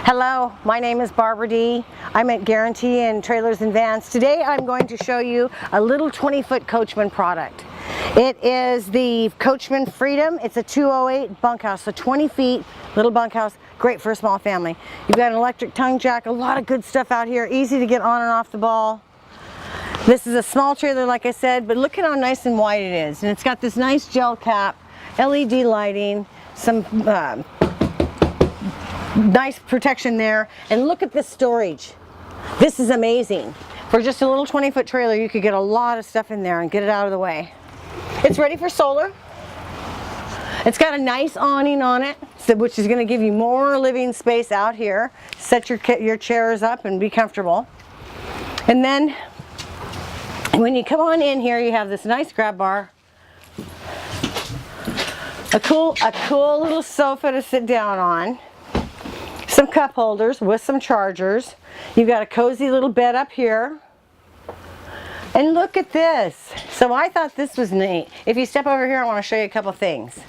Hello, my name is Barbara D. I'm at Guaranty and Trailers and Vans. Today I'm going to show you a little 20-foot Coachmen product. It is the Coachmen Freedom. It's a 208 bunkhouse, so 20 feet, little bunkhouse, great for a small family. You've got an electric tongue jack, a lot of good stuff out here, easy to get on and off the ball. This is a small trailer, like I said, but look at how nice and wide it is. And it's got this nice gel cap, LED lighting, some nice protection there, and look at this storage. This is amazing. For just a little 20-foot trailer, you could get a lot of stuff in there and get it out of the way. It's ready for solar. It's got a nice awning on it, which is going to give you more living space out here. Set your chairs up and be comfortable. And then when you come on in here, you have this nice grab bar, a cool little sofa to sit down on, some cup holders with some chargers. You've got a cozy little bed up here. And look at this. So I thought this was neat. If you step over here, I want to show you a couple things.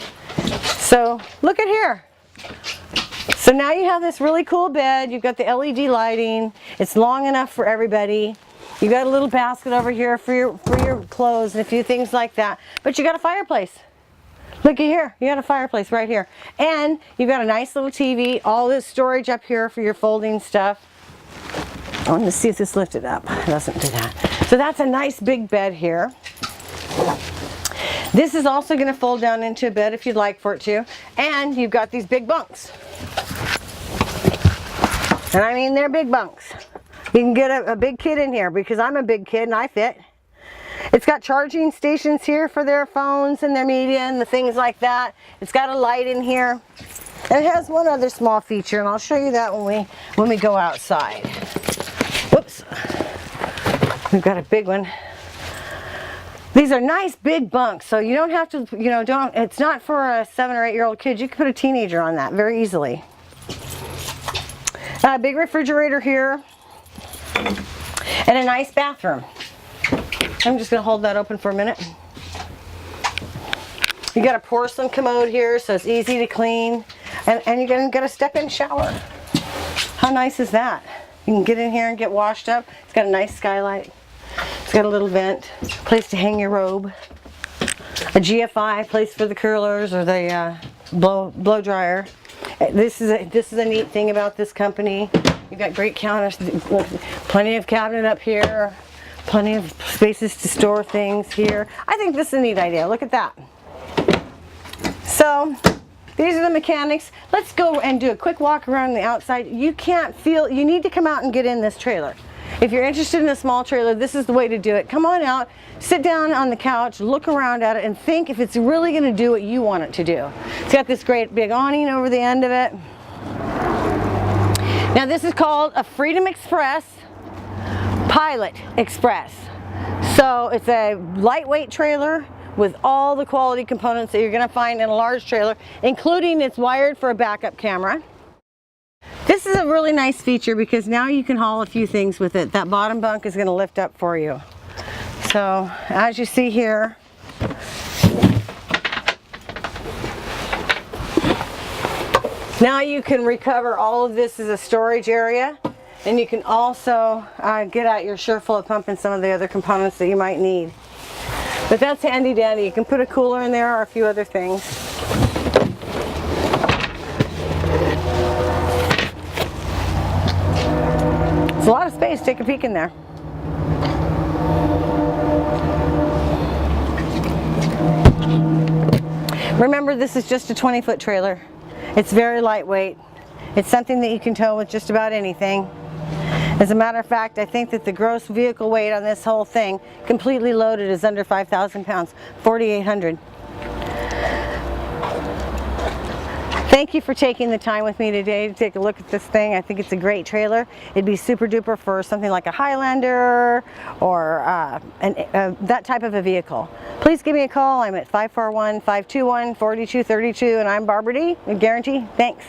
So look at here. So now you have this really cool bed. You've got the LED lighting. It's long enough for everybody. You've got a little basket over here for your clothes and a few things like that. But you got a fireplace. Look at here, you got a fireplace right here. And you've got a nice little TV, all this storage up here for your folding stuff. I want to see if this lifted up. It doesn't do that. So that's a nice big bed here. This is also going to fold down into a bed if you'd like for it to. And you've got these big bunks. And I mean, they're big bunks. You can get a big kid in here because I'm a big kid and I fit. It's got charging stations here for their phones and their media and the things like that. It's got a light in here. And it has one other small feature, and I'll show you that when we go outside. Whoops. We've got a big one. These are nice big bunks, so you don't have to, it's not for a 7 or 8 year old kid. You can put a teenager on that very easily. A big refrigerator here. And a nice bathroom. I'm just going to hold that open for a minute. You got a porcelain commode here, so it's easy to clean. And you're going to get a step-in shower. How nice is that? You can get in here and get washed up. It's got a nice skylight. It's got a little vent, place to hang your robe. A GFI, place for the curlers or the blow dryer. This is a neat thing about this company. You've got great counters, plenty of cabinet up here. Plenty of spaces to store things here. I think this is a neat idea. Look at that. So these are the mechanics. Let's go and do a quick walk around the outside. You need to come out and get in this trailer. If you're interested in a small trailer, this is the way to do it. Come on out, sit down on the couch, look around at it, and think if it's really going to do what you want it to do. It's got this great big awning over the end of it. Now this is called a Freedom Express Pilot Express. So it's a lightweight trailer with all the quality components that you're going to find in a large trailer, including it's wired for a backup camera. This is a really nice feature because now you can haul a few things with it. That bottom bunk is going to lift up for you. So as you see here, now you can recover all of this as a storage area. And you can also get out your shirt full of pump and some of the other components that you might need. But that's handy dandy. You can put a cooler in there or a few other things. It's a lot of space. Take a peek in there. Remember, this is just a 20-foot trailer. It's very lightweight. It's something that you can tow with just about anything. As a matter of fact, I think that the gross vehicle weight on this whole thing, completely loaded, is under 5,000 pounds, 4,800. Thank you for taking the time with me today to take a look at this thing. I think it's a great trailer. It'd be super duper for something like a Highlander or that type of a vehicle. Please give me a call. I'm at 541-521-4232, and I'm Barbara D. with Guaranty. Thanks.